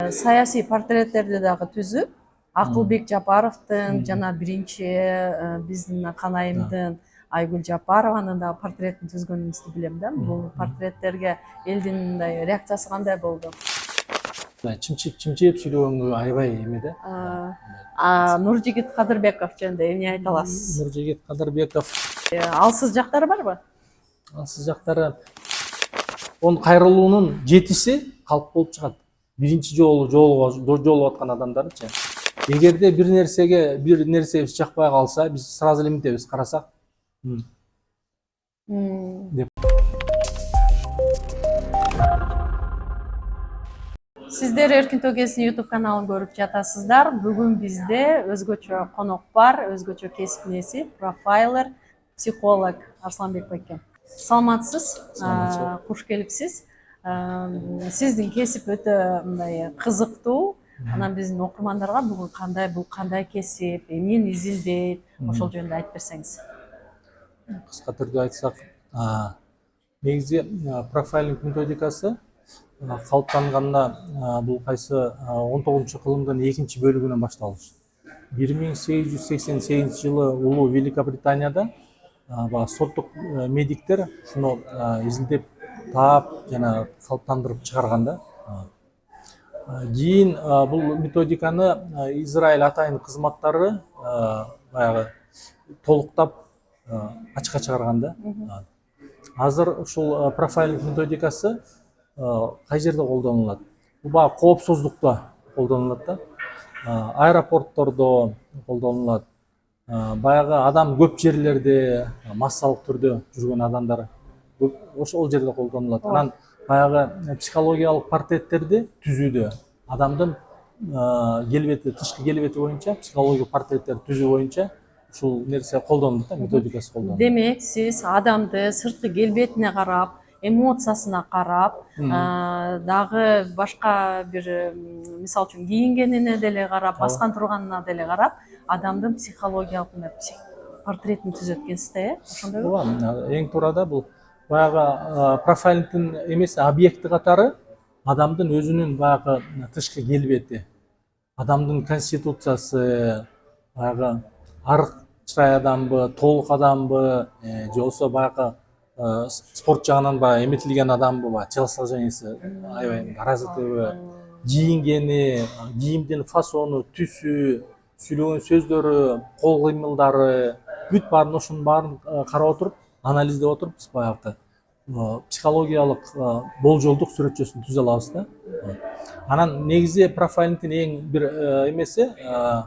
Саясий портреттерди дагы түзүп, Акылбек Жапаровдун жана биринчи биздин канайымдын Айгүл Жапарованын да портреттин түзгөнүңүздү билем да. Бул портреттерге элдин мындай реакциясы кандай болду? Чымчып сүйлөгөнгө аябай эме да. Нуржигит Кадырбеков жөнүндө эмне айта аласыз? Нуржигит Кадырбеков Алсыз жактары барбы? алсыз жактары onun кайрылуунун жетиси калп болуп чыгат. Биринчи жолу жолугуп аткан адамдарчы. Эгерде бир нерсе жакпай калса, биз сразу эле мынтебиз карасак. Сиздер Эркин Тогесин YouTube каналын көрүп жатасыздар. Бүгүн бизде өзгөчө конок бар, өзгөчө кесип ээси, профайлер, психолог Арсланбек байке. Саламатсыз? Куш келипсиз. Сиздин кесип өтө мындай кызыктуу. Анан биздин окурмандарга бүгүн бул кандай кесип, эмнени изилдейт, ошол жөнүндө айтып берсеңиз. Кыска түрдө айтсак, негизи профайлинг методикасы калыптанганына бул кайсы 19-кылымдын 2 бөлүгүнөн башталыш. 1888 жылы улуу Великобританияда соттук медиктер шуну изилдеп таап жана калыптандырып чыгарганда. Кийин бул методиканы Израиль атайын кызматтары баягы толуктап ачыкка чыгарганда. Азыр ушул профайлинг методикасы кай жерде колдонулат? Бул баягы коопсуздукта колдонулат да. Аэропорттордо колдонулат. Баягы адам көп жерлерде массалык түрдө жүргөн адамдар ошол жерде колдонулат. Анан баягы психологиялык портреттерди түзүүдө адамдын келбети, тышкы келбети боюнча психологиялык портреттерди түзүү боюнча ушул нерсе колдонулат да, методикасы колдонулат. Демек, сиз адамды сырткы келбетине карап, эмоциясына карап, дагы башка бир мисалы үчүн кийингенине деле карап, баскан турганына деле карап, адамдын психологиялык портретін түзөт экенсиз да, ошондойбу? Ооба, эң туурада бул баягы профайлингдин эмеси объекти катары адамдын өзүнүн баягы тышкы келбети, адамдын конституциясы, баягы арык чырай адамбы, толук адамбы, же болбосо баягы спорт жагынан баягы эметилген адамбы, телосложениясы аябай развитыйбы, кийингени, кийимдин фасону, түсү, сүйлөгөн сөздөрү, кол кыймылдары, бүт баарын ошонун баарын карап отуруп, анализдеп отуруп, биз баягы психологиялык болжолдук сүрөтчөсүн түзө алабыз да. Анан негизи профайлингдин эң бир эмеси,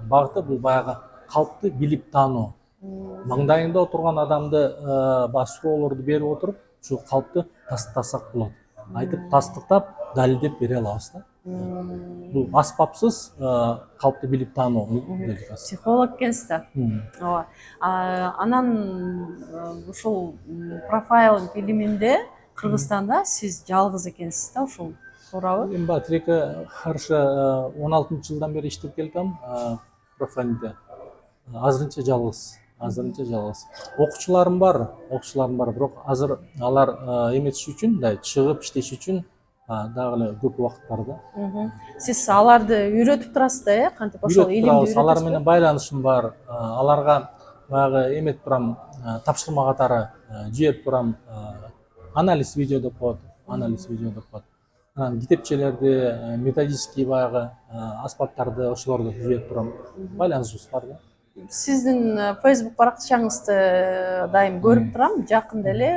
багыты бул баягы калпты билип таануу. Маңдайында отурган адамды баягы суроолорду берип отуруп, ушул калпты тастасак болот. Айтып тастыктап, далилдеп бере алабыз да. Бул аспапсыз калпты билип таануу методикасы. Психолог экенсиз да. Ооба. Анан ушул профайлинг илиминде Кыргызстанда сиз жалгыз экенсиз да, ушул туурабы? Мен баягы тилекке каршы 16-жылдан бери иштеп келатам профайлингде. Азырынча жалгыз. Окуучуларым бар, бирок азыр алар эметиш үчүн, чыгып иштеш үчүн дагы эле көп убакыт бар да. Сиз аларды үйрөтүп турасыз да, кантип ошол илимди үйрөтөсүз? Алар менен байланышым бар. Аларга баягы эметип турам, тапшырма катары жиберип турам. Анализ видео деп коет. Анан китепчелерди, методический баягы аспаптарды ошолорду жиберип турам. Байланышыбыз бар да. Сиздин Facebook баракчаңызды дайым көрүп турам. Жакында эле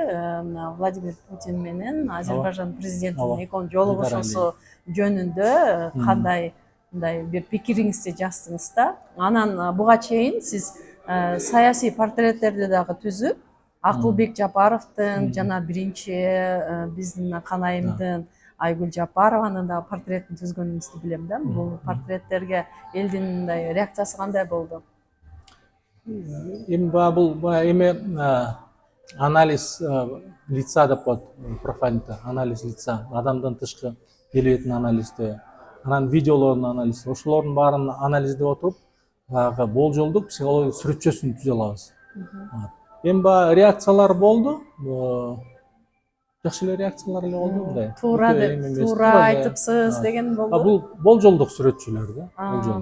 Владимир Путин менен Азербайжан президентинин экөөнүн жолугушуусу жөнүндө кандай мындай бир пикириңизди жаздыңыз да. Анан буга чейин сиз саясий портреттерди дагы түзүп, Акылбек Жапаровдун жана биринчи биздин канайымдын Айгүл Жапарованын да портреттин түзгөнүңүздү билем да. Бул портреттерге элдин мындай реакциясы кандай болду? Эми бул анализ лица деп коет профайлингде, анализ лица, адамдын тышкы келбетин анализдөө, анан видеолордун анализи, ошолордун баарын анализдеп отуруп, баягы болжолдук психологиялык сүрөтчөсүн түзө алабыз. Эми баягы реакциялар болду. жакшы эле реакциялар эле болду мындай. Туура Өтө деп, эми эмес, туура эле. айтыпсыз деген болду. Бул болжолдук сүрөтчүлөр да.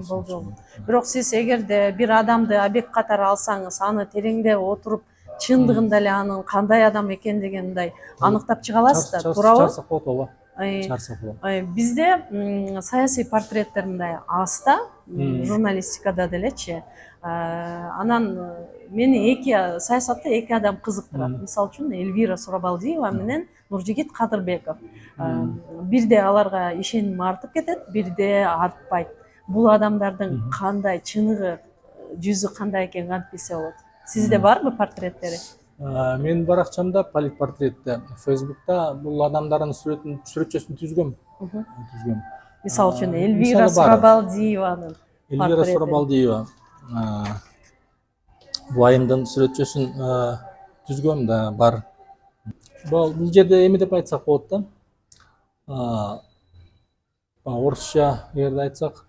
Болжол. Бирок сиз эгерде бир адамды объект катары алсаңыз, аны тереңдеп отуруп, чындыгында эле анын кандай адам экендигин мындай аныктап чыга аласыз да, туурабы? Чарсак болот, ооба. Чарсак болот. Бизде саясий портреттер мындай аз да, журналистикада делечи. Анан мени саясатта эки адам кызыктырат. Мисалы үчүн Эльвира Сурабалдиева менен Нуржигит Кадырбеков. Бирде аларга ишеним артып кетет, бирде артпайт. Бул адамдардын кандай чыныгы, жүзү кандай экенин кантип билсе болот? Сизде барбы портреттери? Менин баракчамда политпортретте, Facebook'ta бул адамдардын сүрөтчөсүн түзгөм. Мисалы үчүн Эльвира Сурабалдиеванын. Эльвира Сурабалдиева бул айымдын сүрөтчөсүн түзгөм да бар. Бул жерде эме деп айтсак болот да. Орусча эгерде айтсак,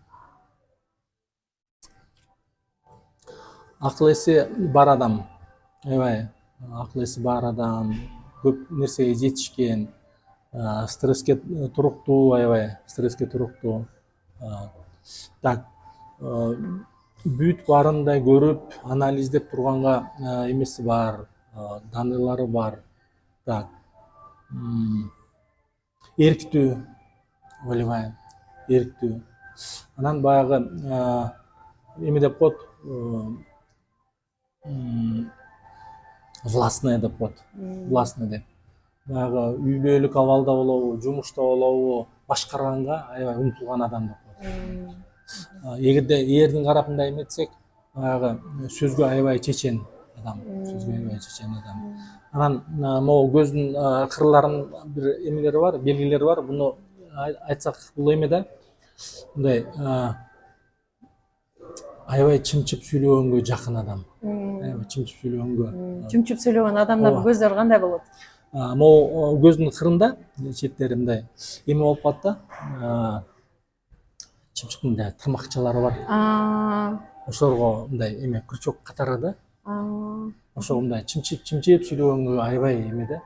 акыл эси бар адам, аябай акыл эси бар адам, көп нерсеге жетишкен, стресске туруктуу, аябай стресске туруктуу. Так, бүт барындай көрүп, анализдеп турганга эмеси бар, данылары бар. Так, эрктүү, ойлобойм, эрктүү. Анан баягы эме деп коет, властный деп коет, властный деп. Баягы үй бүлөлүк абалда болобу, жумушта болобу, башкарганга аябай умтулган адам деп коет. Эгерде эрдин карапында эметсек, баягы сөзгө аябай чечен адам, Анан могу көздүн кырларынын бир эмелери бар, белгилери бар. Буну айтсак бул эме да, мындай аябай чымчып сүйлөгөнгө жакын адам. Аябай чымчып сүйлөгөнгө. Чымчып сүйлөгөн адамдардын көздөрү кандай болот? Могу көздүн кырында, четтери мындай эме болуп калат да. Чымчык мындай тырмакчалары бар. Ошолорго мындай эме крючок катары да. Ошо мындай чымчып сүйлөгөнгө аябай эме да.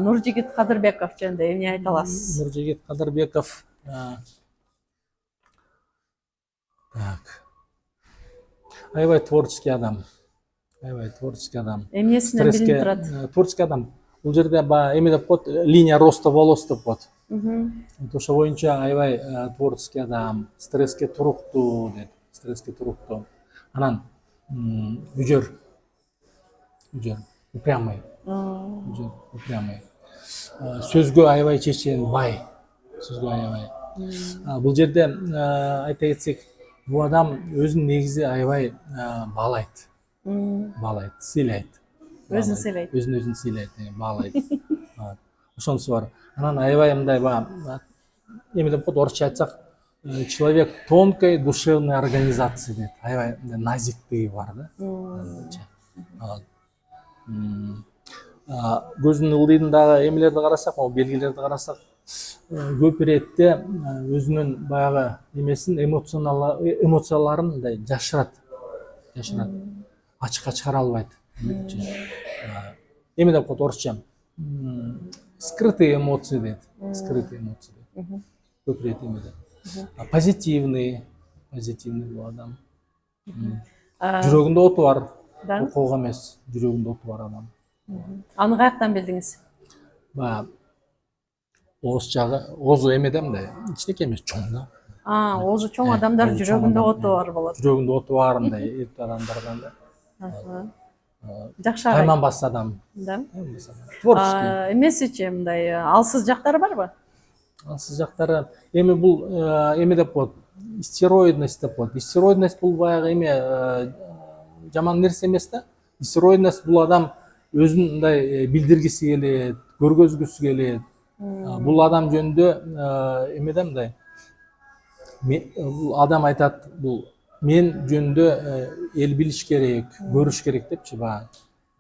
Нуржигит Кадырбеков жөнүндө эмне айта аласыз? Нуржигит Кадырбеков аябай творческий адам. Эмнесинен билинип турат? Творческий адам. Бул жерде эме деп коет, линия роста волос деп коет. Ошо боюнча аябай творческий адам, стресске туруктуу дейт, Анан үжөр, упрямый. Сөзгө аябай чечен, бай. Бул жерде айта кетсек, бул адам өзүн негизи аябай баалайт, сыйлайт. Өзүн сыйлайт, баалайт. Ошонусу бар. Анан аябай мындай эме деп коет, орусча айтсак, человек тонкой душевной организации дейт. Аябай назиктиги бар да. Көзүнүн ылдыйындагы эмелерди карасак, белгилерди карасак, көп иретте өзүнүн баягы эмесин, эмоцияларын мындай жашырат. Ачыкка чыгара албайт. Эме деп коет орусча, скрытые эмоции дейт. Көп ирет эмеде. Позитивный бул адам. Жүрөгүндө оту бар. Окууга эмес, жүрөгүндө оту бар адам. Аны каяктан билдиңиз? Оозу эмеде мындай, кичинекей эмес, чоң да. Оозу чоң адамдар жүрөгүндө оту бар болот. Жүрөгүндө оту бар мындай эрт адамдардан да. Жакшы. Тайманбас адам. Да. Творческий. Эмесичи мындай алсыз жактары барбы? Алсыз жактары эми бул эме деп коет, истероидность деп коет. Истероидность бул баягы эме жаман нерсе эмес да. Истероидность бул адам өзүн мындай билдиргиси келет, көргөзгүсү келет. Бул адам жөнүндө эме да мындай. Бул адам айтат, бул мен жөнүндө эл билиш керек, көрүш керек депчи,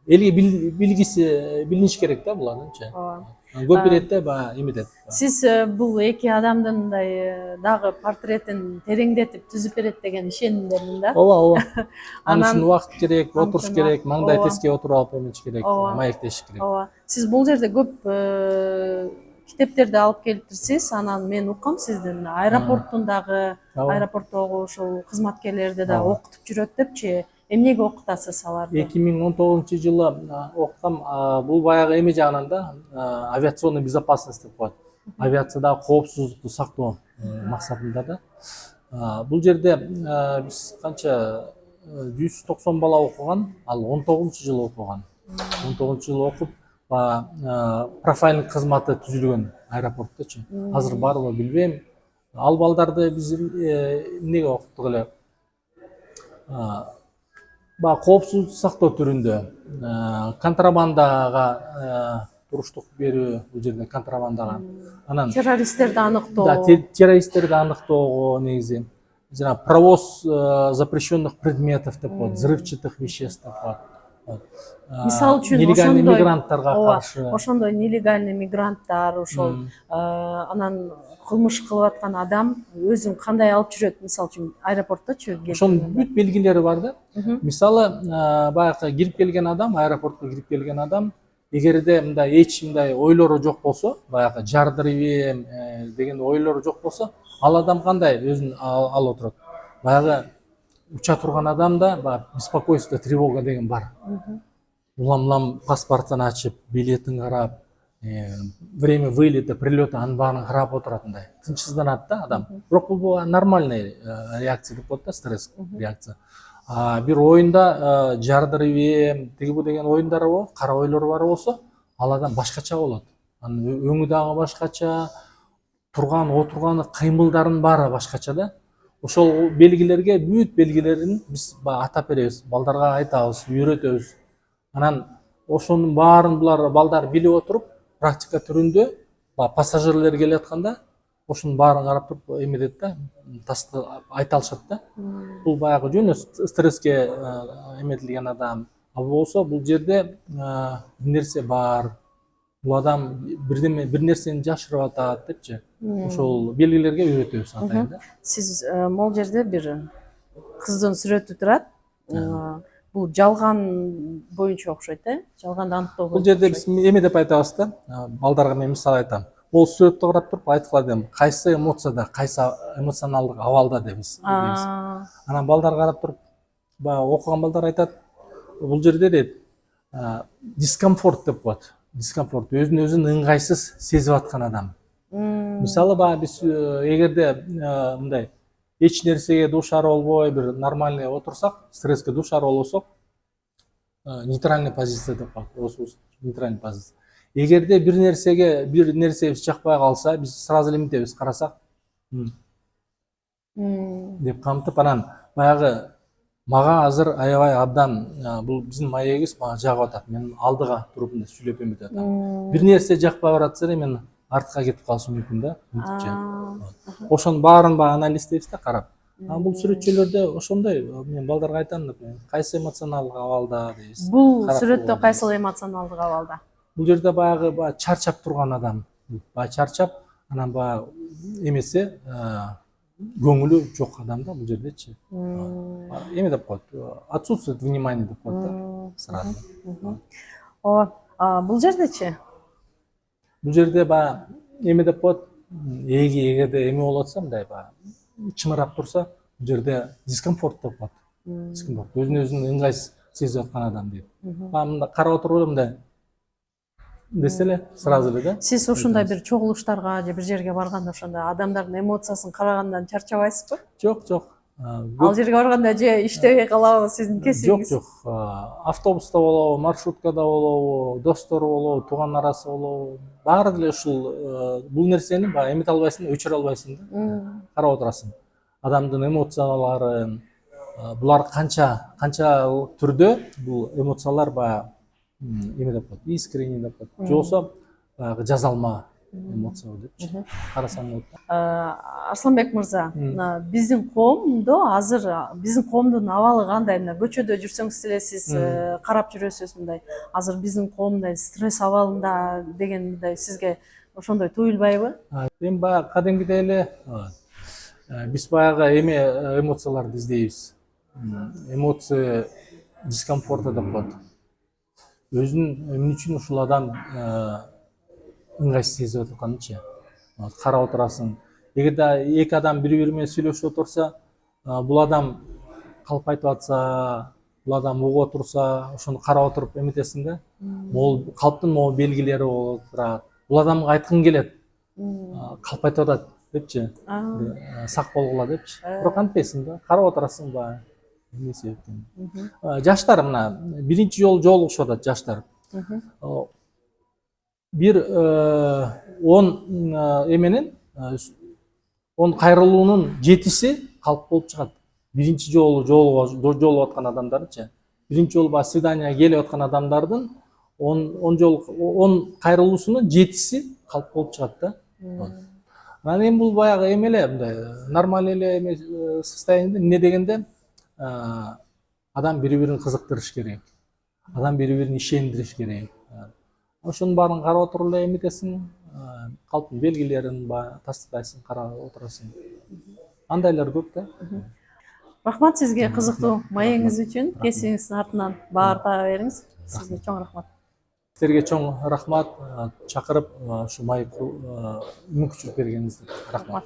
элге билиниш керек да булардынчы. ооба. Көп берет да баягы эметет. Сиз бул эки адамдын мындай дагы портретин тереңдетип түзүп берет деген ишенимдемин да. Ооба. Аны Анан үчүн убакыт керек, отуруш анткени керек, маңдай ооба. теске отуруп алып эметиш керек, Ооба. маектеш керек. Ооба. Сиз бул жерде көп китептерди алып келиптирсиз. Анан мен уккам сиздин аэропорттун дагы Ооба. аэропорттогу ушул кызматкерлерди да Ооба. окутуп жүрөт депчи. Эмнеге окутасыз аларды? 2019-жылы окуткам. Бул баягы эме жагынан да, авиационный безопасность деп коет. Авиациядагы коопсуздукту сактоо максатында да. Бул жерде биз канча 190 бала окуган, ал 19-жылы окуган. 19-жылы окуп, профайлинг кызматы түзүлгөн аэропортточу. Азыр барбы билбейм. Ал балдарды биз эмнеге окуттук эле? Коопсуздукту сактоо түрүндө, контрабандага туруштук берүү, бул жерде контрабандага. Анан Террористтерди аныктоо. да, террористтерди аныктоого негизи. Жана провоз запрещенных предметов деп коет, взрывчатых веществ деп коет. Мисалы үчүн нелегальный ошондой мигранттарга каршы. ошондой нелегальный мигранттар ошол анан кылмыш кылып аткан адам өзүн кандай алып жүрөт, мисалы үчүн аэропортточу Ошонун бүт белгилери бар да. Мисалы, баягы кирип келген адам, аэропортко кирип келген адам, эгерде мындай эч мындай ойлору жок болсо, баягы жардырып деген ойлору жок болсо, ал адам кандай өзүн алып отурат. Баягы уча турган адамда баягы беспокойство, тревога деген бар. Улам паспортун ачып, билетин карап, время вылета, прилета анын баарын карап отуратындай. Тынчсызданат да адам. Бирок бул нормальный реакция деп коет да, стресс реакция. Бир оюнда жардырып тиги бу деген оюндары болуп, кара ойлору бар болсо, ал адам башкача болот. Анын өңү дагы башкача, турган, отурган кыймылдарын баары башкача да. Ошол белгилерге, бүт белгилерин биз атап беребиз, балдарга айтабыз, үйрөтөбүз. Анан ошонун баарын булар балдар билип отуруп, практика түрүндө пассажирлер келе атканда ошонун баарын карап туруп эметет да, айта алышат да. Бул баягы жөн стресске эметилген адам. Ал болсо бул жерде бир нерсе бар. Бул адам бир нерсени жашырып атат депчи. Ошол белгилерге үйрөтөбүз атайын да. Сиз могул жерде бир кыздын сүрөтү турат. Бул жалган боюнча окшойт, жалганды аныктоо Бул жерде биз эме деп айтабыз да, балдарга мен мисал айтам. Ол сүрөттү карап туруп айткыла дейм, кайсы эмоцияда, кайсы эмоционалдык абалда дебиз. Анан балдар карап туруп, баягы окуган балдар айтат, бул жерде дейт, дискомфорт деп коет. Дискомфорт, өзүн ыңгайсыз сезип аткан адам. Мисалы баягы биз эгерде мындай эч нерсеге дуушар болбой, бир нормальный отурсак, стресске дуушар болбосок, нейтральный позиция деп коет. Нейтральный позиция. Эгерде бир нерсе жакпай калса, биз сразу элементебиз, карасак деп камтып, анан баягы мага азыр аябай абдан бул биздин маегибиз мага жагып атат. Мен алдыга туруп мындай сүйлөп эметип атам. Бир нерсе жакпай баратса эле мен артка кетип калышым мүмкүн да, мынтипчи. Ошонун баарын баягы анализдейбиз да, карап. Бул сүрөтчөлөрдө ошондой, мен балдарга айтам, кайсы эмоционалдык абалда дейбиз. Бул сүрөттө кайсыл эмоционалдык абалда? Бул жерде баягы чарчап турган адам, баягы чарчап, анан баягы эмесе көңүлү жок адам да бул жердечи. Эме деп коет, отсутствует внимание деп коет да, сразу. Ооба, бул жердечи? Бул жерде баягы эме деп коет, эгерде эме болуп атса, мындай баягы чымырап турса, бул жерде дискомфорт деп коет. Дискомфорт, өзүн ыңгайсыз сезип аткан адам дейт. Мындай карап отуруп мындай деселе сразу эле да. Сиз ушундай бир чогулуштарга же бир жерге барганда ошондо адамдардын эмоциясын карагандан чарчабайсызбы? Жок. Ал жерге барганда же иштебей калабы сиздин кесибиңиз? Жок. Автобуста болобу, маршруткада болобу, достору болобу, тууган арасы болобу, баары деле ушул бул нерсени баягы эмете албайсың, өчүрө албайсың да. Карап отурасың. Адамдын эмоцияларын, булар канчалык түрдө бул эмоциялар баягы эме деп коет, искренний деп коет. Же болсо баягы жазалма эмоция депчи карасаң болот. Арсланбек мырза, биздин коомдо азыр биздин коомдун абалы кандай? Мына көчөдө жүрсөңүз деле сиз карап жүрөсүз мындай. Азыр биздин коом мындай стресс абалында деген мындай сизге ошондой туюлбайбы? Эми баягы кадимгидей эле биз баягы эмоцияларды издейбиз. Эмоция дискомфорта деп коет. Өзүн эмне үчүн ушул адам ыңгайсыз сезип атканынчы карап отурасың. Эгерде эки адам бири-бири менен сүйлөшүп отурса, бул адам калп айтып атса, бул адам угуп отурса, ошону карап отуруп эметесиң да. Бул калптын могу белгилери болуп турат. Бул адамга айткың келет. Калп айтып атат депчи. Сак болгула депчи. Бирок антпайсың да, карап отурасың баягы. Эмне себептен? Жаштар мына биринчи жолу жолугушуп атат жаштар. Бир 10 эменин 10 кайрылуунун 7си калп болуп чыгат. Биринчи жолу жолугуп аткан адамдарчы. Биринчи жолу баягы свиданияга келип аткан адамдардын 10 кайрылуусунун 7си калп болуп чыгат да. Анан эми бул баягы эме эле мындай нормальный эле эме состояние. Эмне дегенде адам бири-бирин кызыктырыш керек. Адам бири-бирин ишендириш керек. Ошонун баарын карап отуруп эле эметесиң, калптын белгилерин тастыктайсың, карап отурасың. Андайлар көп да. Рахмат сизге кызыктуу маегиңиз үчүн. Кесиңиздин артынан баар таба бериңиз. Сизге чоң рахмат. Силерге чоң рахмат, чакырып ушу маекти мүмкүнчүлүк бергениңизге рахмат.